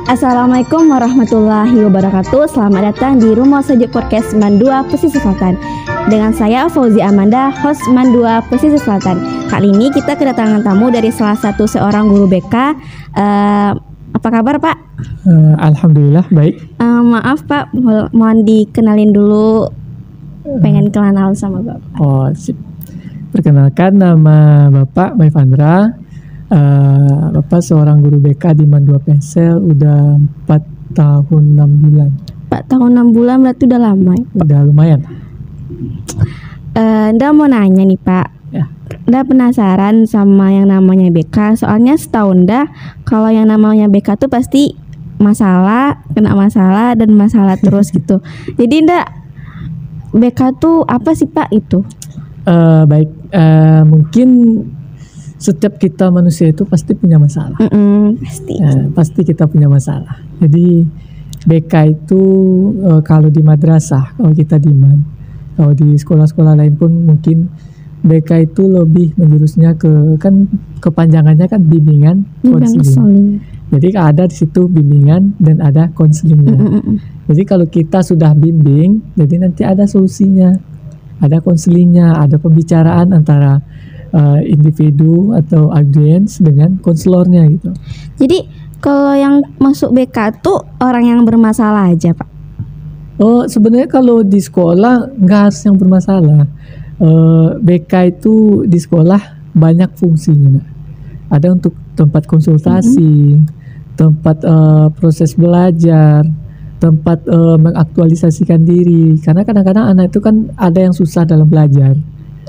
Assalamualaikum warahmatullahi wabarakatuh. Selamat datang di Rumah Sejuk Podcast Mandua Pesisir Selatan. Dengan saya Fauzi Amanda, host Mandua Pesisir Selatan. Kali ini kita kedatangan tamu dari salah satu seorang guru BK. Apa kabar Pak? Alhamdulillah baik. Maaf Pak, mohon dikenalin dulu. Pengen kenal sama Bapak. Oh, sip. Perkenalkan, nama Bapak Maivandra. Bapak seorang guru BK di Mandua Pesel udah 4 tahun 6 bulan. 4 tahun 6 bulan berarti udah lama ya, Pak? Udah lumayan. Nda mau nanya nih Pak. Ya. Nda penasaran sama yang namanya BK. Soalnya setahu Nda kalau yang namanya BK tuh pasti masalah, kena masalah dan masalah terus gitu. Jadi Nda, BK tuh apa sih Pak itu? Baik, mungkin setiap kita manusia itu pasti punya masalah. Pasti. Pasti kita punya masalah. Jadi BK itu kalau di madrasah, kalau kita di MAN, kalau di sekolah-sekolah lain pun mungkin BK itu lebih menjurusnya ke, kan kepanjangannya kan bimbingan konseling. Jadi ada di situ bimbingan dan ada konselingnya. Jadi kalau kita sudah bimbing, jadi nanti ada solusinya, ada konselingnya, ada pembicaraan antara individu atau audiens dengan konselornya gitu. Jadi kalau yang masuk BK tuh orang yang bermasalah aja Pak? Oh, sebenarnya kalau di sekolah nggak harus yang bermasalah. BK itu di sekolah banyak fungsinya. Ada untuk tempat konsultasi, tempat proses belajar, tempat mengaktualisasikan diri. Karena kadang-kadang anak itu kan ada yang susah dalam belajar.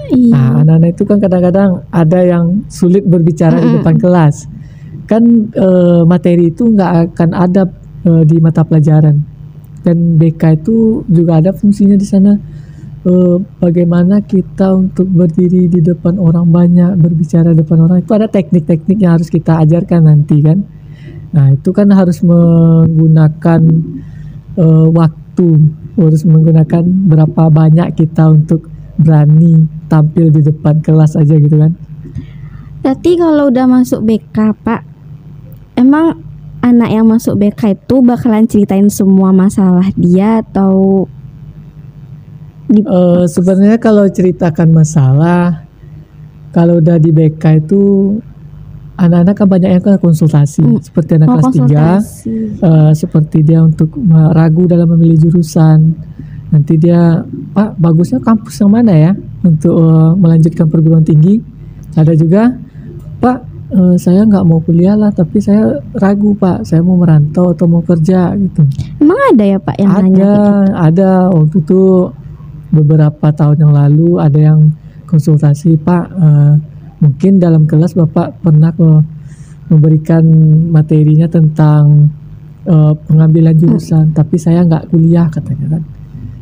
Nah, anak-anak itu kan kadang-kadang ada yang sulit berbicara di depan kelas. Kan materi itu nggak akan ada di mata pelajaran. Dan BK itu juga ada fungsinya di sana. Bagaimana kita untuk berdiri di depan orang banyak, berbicara di depan orang, itu ada teknik-teknik yang harus kita ajarkan nanti kan. Nah, itu kan harus menggunakan waktu, harus menggunakan berapa banyak kita untuk berani tampil di depan kelas aja gitu kan. Berarti kalau udah masuk BK Pak, emang anak yang masuk BK itu bakalan ceritain semua masalah dia atau sebenarnya kalau ceritakan masalah, kalau udah di BK itu anak-anak kan banyak yang konsultasi, seperti anak kelas 3, seperti dia untuk ragu dalam memilih jurusan. Nanti dia, Pak, bagusnya kampus yang mana ya untuk melanjutkan perguruan tinggi. Ada juga, Pak, saya nggak mau kuliah lah, tapi saya ragu Pak, saya mau merantau atau mau kerja gitu. Emang ada ya Pak yang nanya gitu? Ada. Waktu itu beberapa tahun yang lalu ada yang konsultasi, Pak, mungkin dalam kelas Bapak pernah memberikan materinya tentang pengambilan jurusan, tapi saya nggak kuliah katanya kan.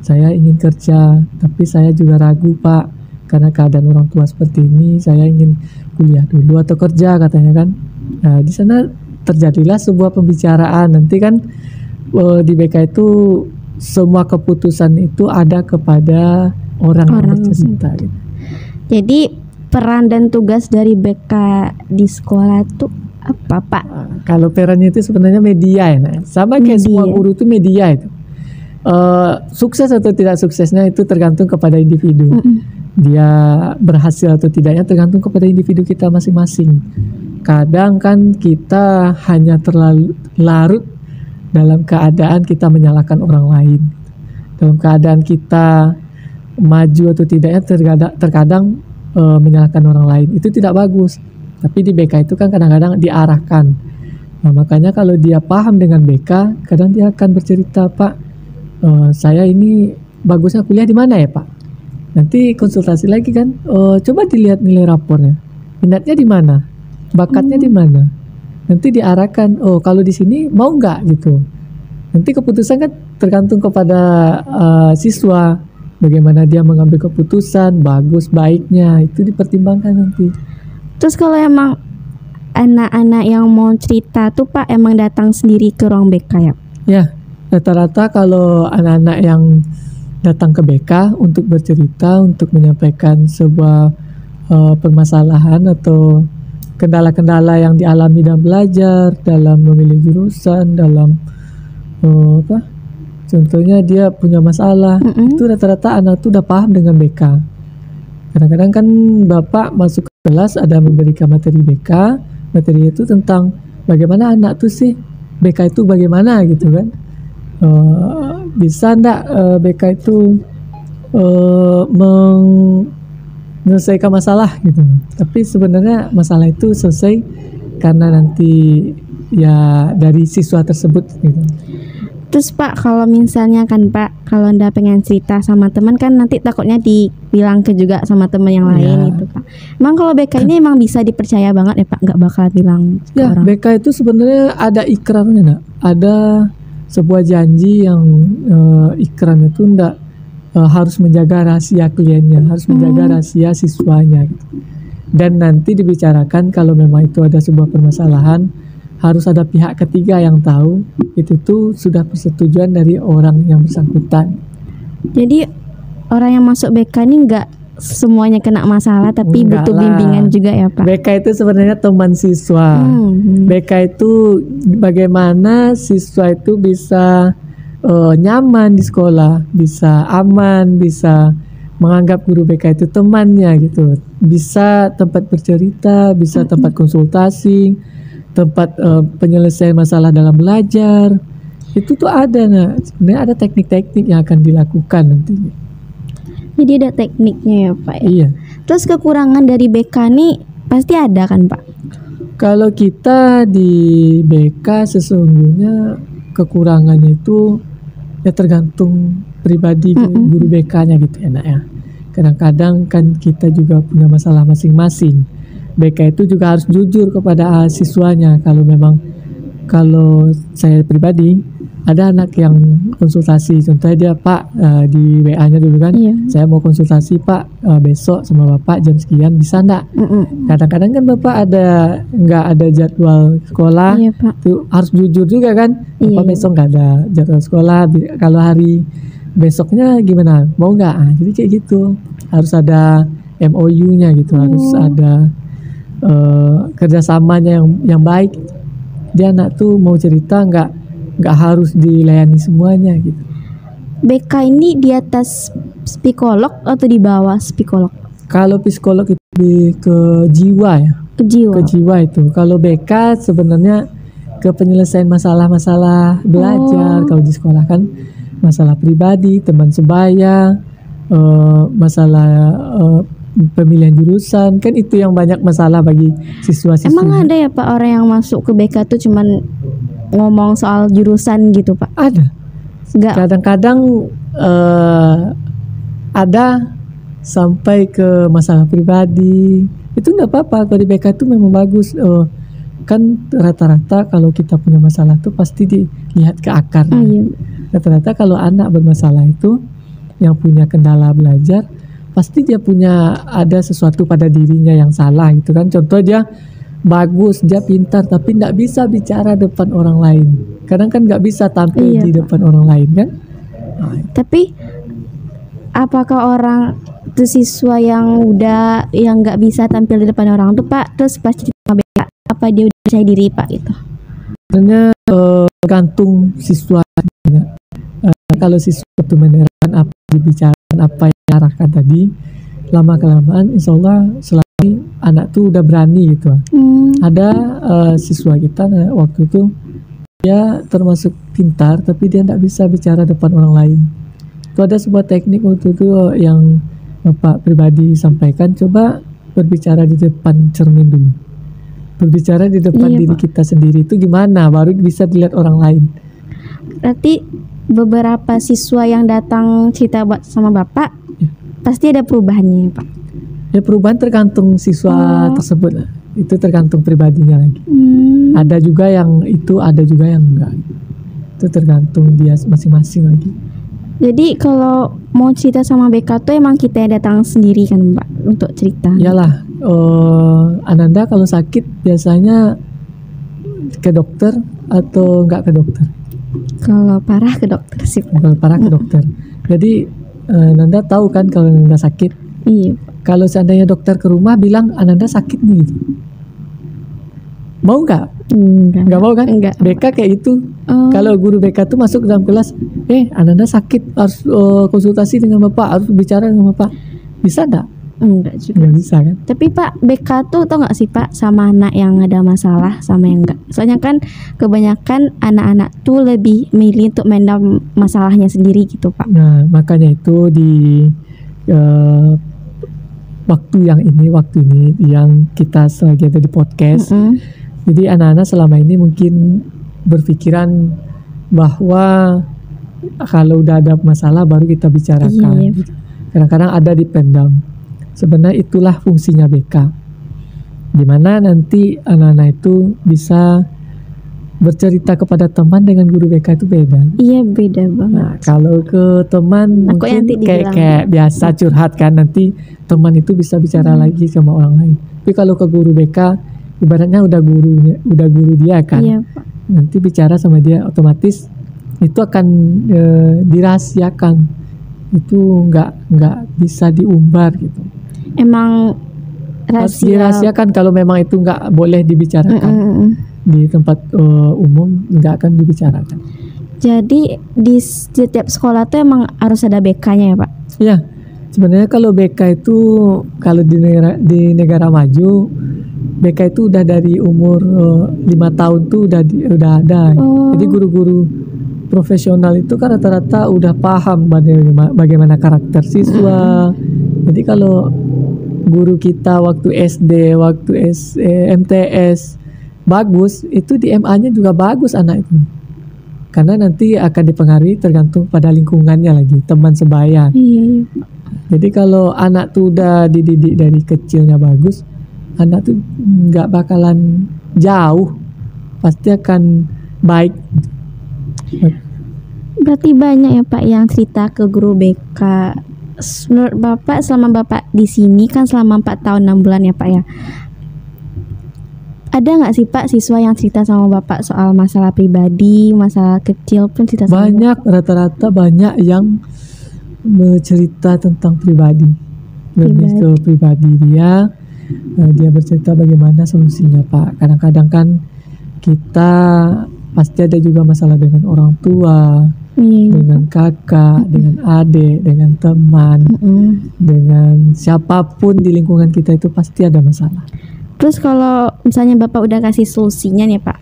Saya ingin kerja, tapi saya juga ragu Pak, karena keadaan orang tua seperti ini. Saya ingin kuliah dulu atau kerja katanya kan. Nah, di sana terjadilah sebuah pembicaraan. Nanti kan di BK itu semua keputusan itu ada kepada orang yang bercerita. Gitu. Jadi peran dan tugas dari BK di sekolah itu apa Pak? Kalau perannya itu sebenarnya media ya, nah. Sama kayak semua guru itu media itu. Sukses atau tidak suksesnya itu tergantung kepada individu. Dia berhasil atau tidaknya tergantung kepada individu kita masing-masing. Kadang kan kita hanya terlalu larut dalam keadaan kita menyalahkan orang lain. Dalam keadaan kita maju atau tidaknya terkadang menyalahkan orang lain. Itu tidak bagus. Tapi di BK itu kan kadang-kadang diarahkan. Nah, makanya kalau dia paham dengan BK, kadang dia akan bercerita, Pak, saya ini bagusnya kuliah di mana ya Pak? Nanti konsultasi lagi kan, coba dilihat nilai rapornya, minatnya di mana, bakatnya di mana. Nanti diarahkan, oh kalau di sini mau nggak gitu. Nanti keputusan kan tergantung kepada siswa, bagaimana dia mengambil keputusan, bagus baiknya itu dipertimbangkan nanti. Terus kalau emang anak-anak yang mau cerita tuh Pak emang datang sendiri ke ruang BK ya? Ya, rata-rata kalau anak-anak yang datang ke BK untuk bercerita, untuk menyampaikan sebuah permasalahan atau kendala-kendala yang dialami dalam belajar, dalam memilih jurusan, dalam contohnya dia punya masalah, itu rata-rata anak tuh udah paham dengan BK. Kadang-kadang kan Bapak masuk ke kelas ada memberikan materi BK, materi itu tentang bagaimana anak tuh sih, BK itu bagaimana gitu kan. Bisa enggak BK itu menyelesaikan masalah gitu. Tapi sebenarnya masalah itu selesai karena nanti ya dari siswa tersebut gitu. Terus Pak, kalau misalnya kan Pak, kalau Anda pengen cerita sama teman kan nanti takutnya dibilang ke juga sama teman yang lain gitu Pak. Emang kalau BK ini emang bisa dipercaya banget ya Pak, nggak bakal bilang ke orang? BK itu sebenarnya ada ikrarnya enggak? Ada sebuah janji yang ikrannya itu enggak harus menjaga rahasia kliennya, harus menjaga rahasia siswanya gitu. Dan nanti dibicarakan kalau memang itu ada sebuah permasalahan, harus ada pihak ketiga yang tahu, itu tuh sudah persetujuan dari orang yang bersangkutan. Jadi orang yang masuk BK ini nggak semuanya kena masalah, tapi Enggak butuh lah. bimbingan juga ya Pak? BK itu sebenarnya teman siswa. BK itu bagaimana siswa itu bisa nyaman di sekolah, bisa aman, bisa menganggap guru BK itu temannya gitu. Bisa tempat bercerita, bisa tempat konsultasi, tempat penyelesaian masalah dalam belajar. Itu tuh ada, nah sebenarnya ada teknik-teknik yang akan dilakukan nantinya. Jadi ada tekniknya ya Pak ya? Iya. Terus kekurangan dari BK nih pasti ada kan Pak? Kalau kita di BK sesungguhnya kekurangannya itu ya tergantung pribadi guru BK-nya gitu ya nak ya. Kadang-kadang kan kita juga punya masalah masing-masing. BK itu juga harus jujur kepada siswanya. Kalau saya pribadi ada anak yang konsultasi, contohnya dia Pak di WA-nya dulu kan, saya mau konsultasi Pak besok sama Bapak jam sekian, bisa enggak? Kadang-kadang kan Bapak nggak ada jadwal sekolah, itu harus jujur juga kan, Bapak besok nggak ada jadwal sekolah, kalau hari besoknya gimana, mau nggak? Jadi kayak gitu, harus ada MOU-nya gitu, harus ada kerjasamanya yang baik. Dia anak tuh mau cerita nggak harus dilayani semuanya gitu. BK ini di atas psikolog atau di bawah psikolog? Kalau psikolog itu lebih ke jiwa ya. Ke jiwa itu. Kalau BK sebenarnya ke penyelesaian masalah-masalah belajar. Kalau di sekolah kan masalah pribadi, teman sebaya, masalah pemilihan jurusan, kan itu yang banyak masalah bagi siswa-siswa. Emang ada ya Pak orang yang masuk ke BK tuh cuman ngomong soal jurusan gitu Pak? Ada. Kadang-kadang ada sampai ke masalah pribadi. Itu enggak apa-apa, kalau di BK itu memang bagus. Kan rata-rata kalau kita punya masalah itu pasti dilihat ke akar. Rata-rata kalau anak bermasalah itu yang punya kendala belajar, pasti dia punya ada sesuatu pada dirinya yang salah gitu kan. Contoh dia bagus, dia pintar tapi nggak bisa bicara depan orang lain. Kadang kan nggak bisa tampil di depan orang lain kan. Tapi apakah orang itu siswa yang nggak bisa tampil di depan orang tuh Pak, terus pas cerita BK, apa dia udah percaya diri Pak gitu? Sebenarnya tergantung siswa. Kalau siswa itu menerapkan apa dibicarakan, apa yang diarahkan tadi, lama kelamaan insya Allah selama anak tuh udah berani gitu. Ada siswa kita waktu itu dia termasuk pintar tapi dia tidak bisa bicara depan orang lain. Itu ada sebuah teknik waktu itu yang Bapak pribadi sampaikan, coba berbicara di depan cermin dulu. Berbicara di depan diri kita sendiri itu gimana, baru bisa dilihat orang lain. Berarti beberapa siswa yang datang cerita sama Bapak pasti ada perubahannya Pak? Ya perubahan tergantung siswa tersebut lah. Itu tergantung pribadinya lagi. Ada juga yang itu, ada juga yang enggak. Itu tergantung dia masing-masing lagi. Jadi kalau mau cerita sama BK tuh emang kita yang datang sendiri kan Pak untuk cerita? Iyalah, Ananda kalau sakit biasanya ke dokter atau nggak ke dokter? Kalau parah ke dokter sih Pak. Kalau parah ke dokter. Jadi Ananda tahu kan kalau Ananda sakit. Iya. Kalau seandainya dokter ke rumah bilang Ananda sakit nih gitu, mau nggak? Nggak mau kan? Enggak. BK kayak itu. Kalau guru BK tuh masuk ke dalam kelas, Ananda sakit, harus konsultasi dengan bapak, harus bicara dengan bapak. Bisa nggak? Enggak juga. Nggak bisa kan? Tapi Pak, BK tuh tau nggak sih Pak, sama anak yang ada masalah sama yang enggak. Soalnya kan kebanyakan anak-anak tuh lebih milih untuk mendam masalahnya sendiri gitu Pak. Nah, makanya itu di waktu ini yang kita lagi ada di podcast. Jadi anak-anak selama ini mungkin berpikiran bahwa kalau udah ada masalah baru kita bicarakan. Iya. Kadang-kadang ada dipendam. Sebenarnya itulah fungsinya BK. Dimana nanti anak-anak itu bisa bercerita kepada teman, dengan guru BK itu beda. Iya, beda banget. Nah, kalau ke teman Aku mungkin nanti kayak biasa curhat kan, nanti teman itu bisa bicara lagi sama orang lain. Tapi kalau ke guru BK ibaratnya udah guru dia kan. Iya Pak. Nanti bicara sama dia otomatis itu akan dirahasiakan. Itu nggak bisa diumbar gitu. Emang Harus rahasia. dirahasiakan, kalau memang itu nggak boleh dibicarakan. Di tempat umum nggak akan dibicarakan. Jadi di setiap sekolah tuh emang harus ada BK-nya ya Pak? Ya, sebenarnya kalau BK itu kalau di negara maju, BK itu udah dari umur 5 tahun tuh udah ada. Jadi guru-guru profesional itu kan rata-rata udah paham bagaimana karakter siswa. Jadi kalau guru kita waktu SD, waktu MTS bagus, itu di MA-nya juga bagus anak itu. Karena nanti akan dipengaruhi tergantung pada lingkungannya lagi, teman sebaya. Iya. Jadi kalau anak tuh udah dididik dari kecilnya bagus, anak tuh nggak bakalan jauh, pasti akan baik. Berarti banyak ya Pak yang cerita ke guru BK. Menurut Bapak, selama Bapak di sini kan selama 4 tahun 6 bulan ya Pak ya, ada nggak sih Pak siswa yang cerita sama Bapak soal masalah pribadi, masalah kecil pun cerita sama Banyak, rata-rata banyak yang bercerita tentang pribadi. Lebih ke pribadi dia bercerita bagaimana solusinya Pak. Kadang-kadang kan kita pasti ada juga masalah dengan orang tua, dengan kakak, dengan adik, dengan teman, dengan siapapun di lingkungan kita itu pasti ada masalah. Terus kalau misalnya Bapak udah kasih solusinya nih Pak,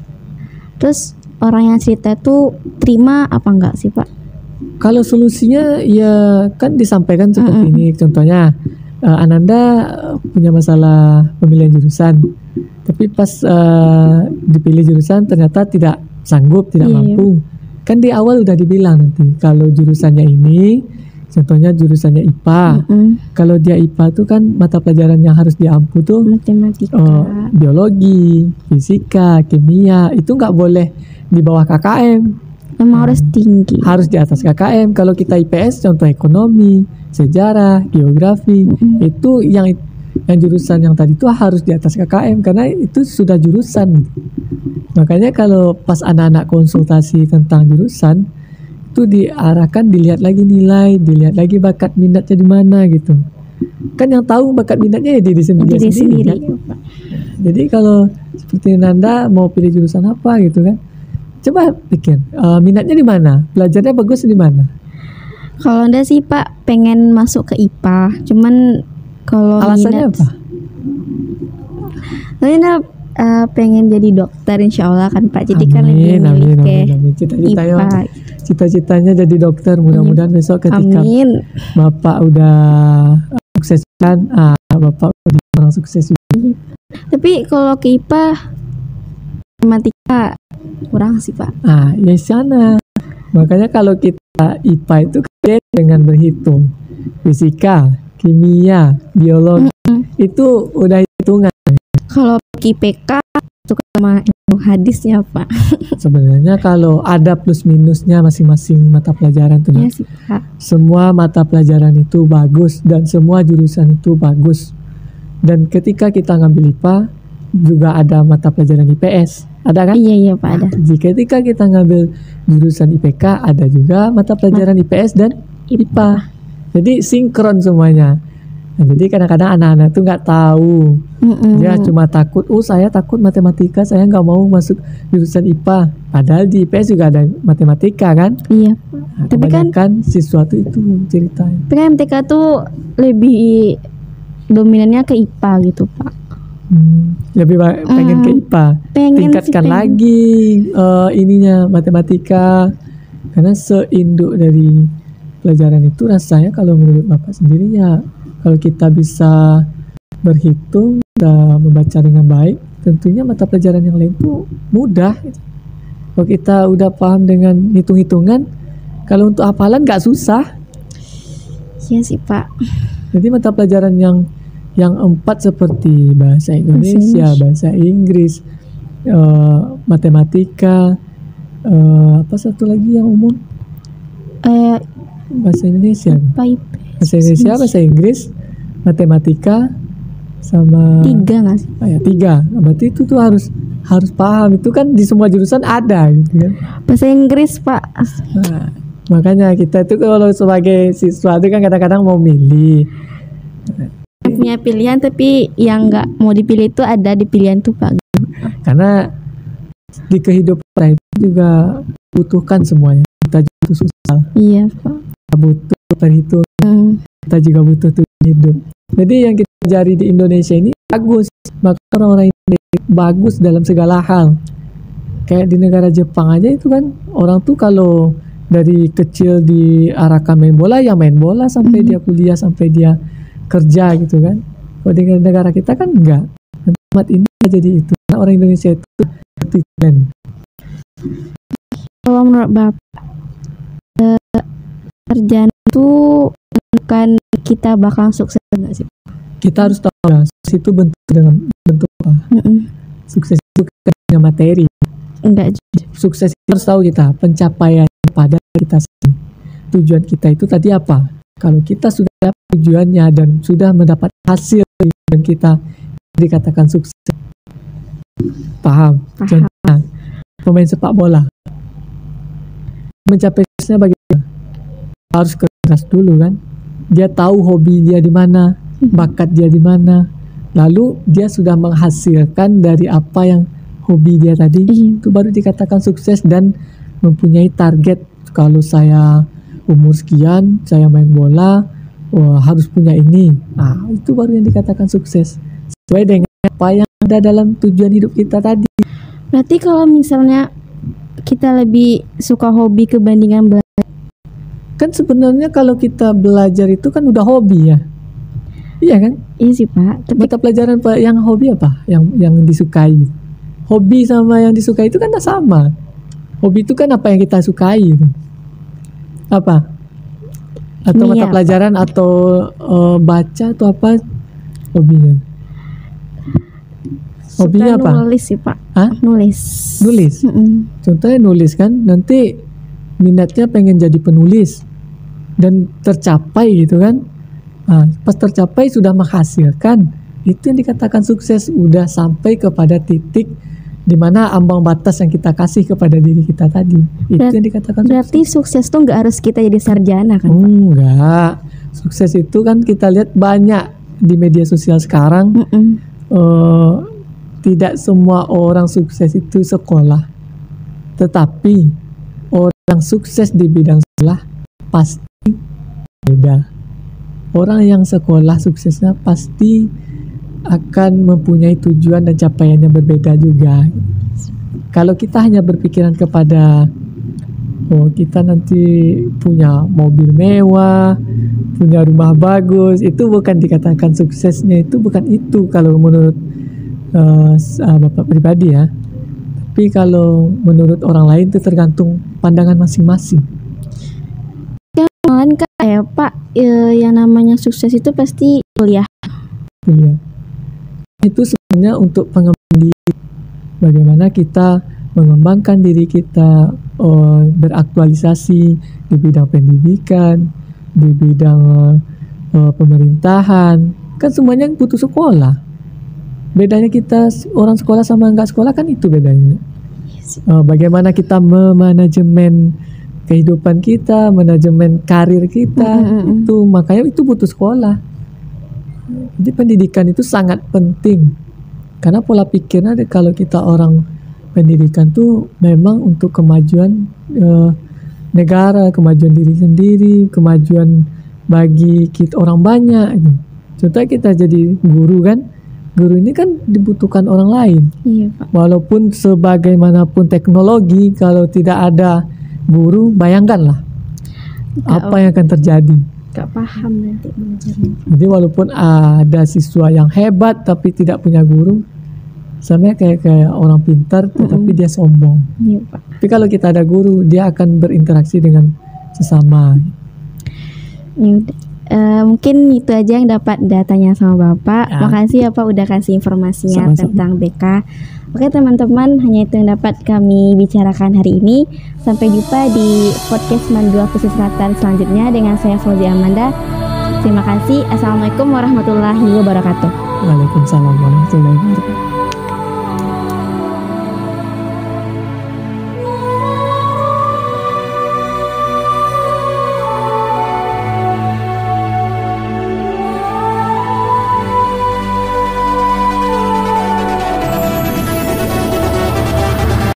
terus orang yang cerita itu terima apa enggak sih Pak? Kalau solusinya ya kan disampaikan seperti ini. Contohnya Ananda punya masalah pemilihan jurusan, tapi pas dipilih jurusan ternyata tidak sanggup, tidak mampu. Kan di awal udah dibilang nanti kalau jurusannya ini, contohnya jurusannya IPA. Kalau dia IPA tuh kan mata pelajaran yang harus diampu tuh matematika, biologi, fisika, kimia, itu nggak boleh di bawah KKM. Emang harus tinggi. Harus di atas KKM. Kalau kita IPS, contoh ekonomi, sejarah, geografi, itu yang jurusan yang tadi itu harus di atas KKM karena itu sudah jurusan. Makanya kalau pas anak-anak konsultasi tentang jurusan itu diarahkan, dilihat lagi nilai, dilihat lagi bakat minatnya di mana gitu. Kan yang tahu bakat minatnya ya diri sendiri kan? Jadi kalau seperti Nanda mau pilih jurusan apa gitu kan, coba pikir minatnya di mana, belajarnya bagus di mana. Kalau Anda sih Pak pengen masuk ke IPA, cuman kalau alasannya minat, apa? Anda pengen jadi dokter insya Allah kan Pak, jadi kan lebih amin. IPA. Cita-citanya jadi dokter, mudah-mudahan besok ketika Bapak udah sukses kan, Bapak udah orang sukses juga. Tapi kalau ke IPA matematika kurang sih Pak. Ya sana. Makanya kalau kita IPA itu dengan berhitung, fisika, kimia, biologi, itu udah hitungan. Kalau IPK suka sama ilmu hadisnya Pak. Sebenarnya kalau ada plus minusnya masing-masing mata pelajaran tuh. Iya sih Pak. Semua mata pelajaran itu bagus dan semua jurusan itu bagus. Dan ketika kita ngambil IPA juga ada mata pelajaran IPS, ada kan? Iya Pak, ada. Ketika kita ngambil jurusan IPK ada juga mata pelajaran IPS dan IPA. Jadi sinkron semuanya. Nah, jadi kadang-kadang anak-anak tuh nggak tahu, dia cuma takut, saya takut matematika, saya nggak mau masuk jurusan IPA. Padahal di IPS juga ada matematika kan? Iya. Nah, tapi kan siswa tuh itu ceritanya. Tapi kan MTK tuh lebih dominannya ke IPA gitu Pak. Lebih pengen ke IPA. Tingkatkan lagi ininya matematika, karena seinduk dari pelajaran itu rasanya kalau menurut Bapak sendiri ya, kalau kita bisa berhitung dan membaca dengan baik, tentunya mata pelajaran yang lain itu mudah. Kalau kita udah paham dengan hitung-hitungan, kalau untuk hafalan nggak susah. Iya sih Pak. Jadi mata pelajaran yang 4 seperti bahasa Indonesia, bahasa Inggris, matematika, apa satu lagi yang umum? Bahasa Indonesia. Bahasa Indonesia, bahasa Inggris, matematika, sama 3 nggak sih? 3. Berarti itu tuh harus paham. Itu kan di semua jurusan ada gitu kan. Bahasa Inggris Pak. Nah, makanya kita itu kalau sebagai siswa itu kan kadang-kadang mau milih. Punya pilihan, tapi yang nggak mau dipilih itu ada di pilihan tuh Pak. Karena di kehidupan itu juga butuhkan semuanya. Kita butuh sosial. Iya Pak. Kita butuh perhitungan. Kita juga butuh tujuan hidup. Jadi yang kita pelajari di Indonesia ini bagus. Maka orang-orang Indonesia bagus dalam segala hal. Kayak di negara Jepang aja itu kan, orang tuh kalau dari kecil diarahkan main bola, ya main bola sampai dia kuliah, sampai dia kerja gitu kan. Kalau di negara kita kan enggak. Tempat ini jadi itu. Karena orang Indonesia itu talent. Kalau menurut Bapak, kerjaan itu bukan kita bakal sukses nggak sih? Kita harus tahu ya, sukses itu bentuk apa? Sukses itu punya materi. Enggak. Sukses itu harus tahu kita pencapaian pada kita sendiri. Tujuan kita itu tadi apa? Kalau kita sudah dapat tujuannya dan sudah mendapat hasil dan kita dikatakan sukses. Paham? Contohnya pemain sepak bola mencapai suksesnya bagaimana? Harus keras dulu kan. Dia tahu hobi dia di mana, bakat dia di mana. Lalu dia sudah menghasilkan dari apa yang hobi dia tadi. Itu baru dikatakan sukses dan mempunyai target. Kalau saya umur sekian, saya main bola, harus punya ini. Nah, itu baru yang dikatakan sukses. Sesuai dengan apa yang ada dalam tujuan hidup kita tadi. Berarti kalau misalnya kita lebih suka hobi kebandingan belajar. Kan sebenarnya kalau kita belajar itu kan udah hobi ya. Iya kan? Iya sih Pak. Tapi mata pelajaran yang hobi apa? Yang disukai. Hobi sama yang disukai itu kan sama. Hobi itu kan apa yang kita sukai. Apa? Atau mata pelajaran atau baca atau apa hobinya? Hobinya apa? Nulis sih Pak. Hah? Nulis. Contohnya nulis kan, nanti minatnya pengen jadi penulis dan tercapai gitu kan. Nah, pas tercapai sudah menghasilkan, itu yang dikatakan sukses. Udah sampai kepada titik di mana ambang batas yang kita kasih kepada diri kita tadi. Itu yang dikatakan sukses. Berarti sukses tuh nggak harus kita jadi sarjana kan? Enggak. Sukses itu kan kita lihat banyak di media sosial sekarang. Tidak semua orang sukses itu sekolah. Tetapi orang sukses di bidang sekolah pasti beda. Orang yang sekolah suksesnya pasti akan mempunyai tujuan dan capaiannya berbeda juga. Kalau kita hanya berpikiran kepada kita nanti punya mobil mewah, punya rumah bagus, itu bukan dikatakan suksesnya. Itu bukan itu kalau menurut Bapak pribadi ya. Tapi kalau menurut orang lain itu tergantung pandangan masing-masing. Kan kayak Pak, yang namanya sukses itu pasti kuliah. Kuliah. Itu sebenarnya untuk pengembangan diri. Bagaimana kita mengembangkan diri kita, beraktualisasi di bidang pendidikan, di bidang pemerintahan, Kan semuanya butuh sekolah. Bedanya kita orang sekolah sama enggak sekolah kan itu bedanya. Bagaimana kita memanajemen kehidupan kita, manajemen karir kita, itu makanya itu butuh sekolah. Jadi pendidikan itu sangat penting. Karena pola pikirnya kalau kita orang pendidikan tuh memang untuk kemajuan negara, kemajuan diri sendiri, kemajuan bagi kita orang banyak. Contohnya kita jadi guru kan, guru ini kan dibutuhkan orang lain. Iya, Pak. Walaupun sebagaimanapun teknologi, kalau tidak ada guru, bayangkanlah apa yang akan terjadi. Gak paham nanti belajarnya. Jadi walaupun ada siswa yang hebat tapi tidak punya guru, sama kayak orang pintar tetapi dia sombong. Iya, Pak. Tapi kalau kita ada guru, dia akan berinteraksi dengan sesama. Yaudah. Mungkin itu aja yang dapat datanya sama Bapak. Makasih ya Pak udah kasih informasinya tentang BK. Oke teman-teman, hanya itu yang dapat kami bicarakan hari ini. Sampai jumpa di podcast Man 2 Pesisir Selatan selanjutnya dengan saya Fauzi Amanda. Terima kasih. Assalamualaikum warahmatullahi wabarakatuh. Waalaikumsalam warahmatullahi wabarakatuh.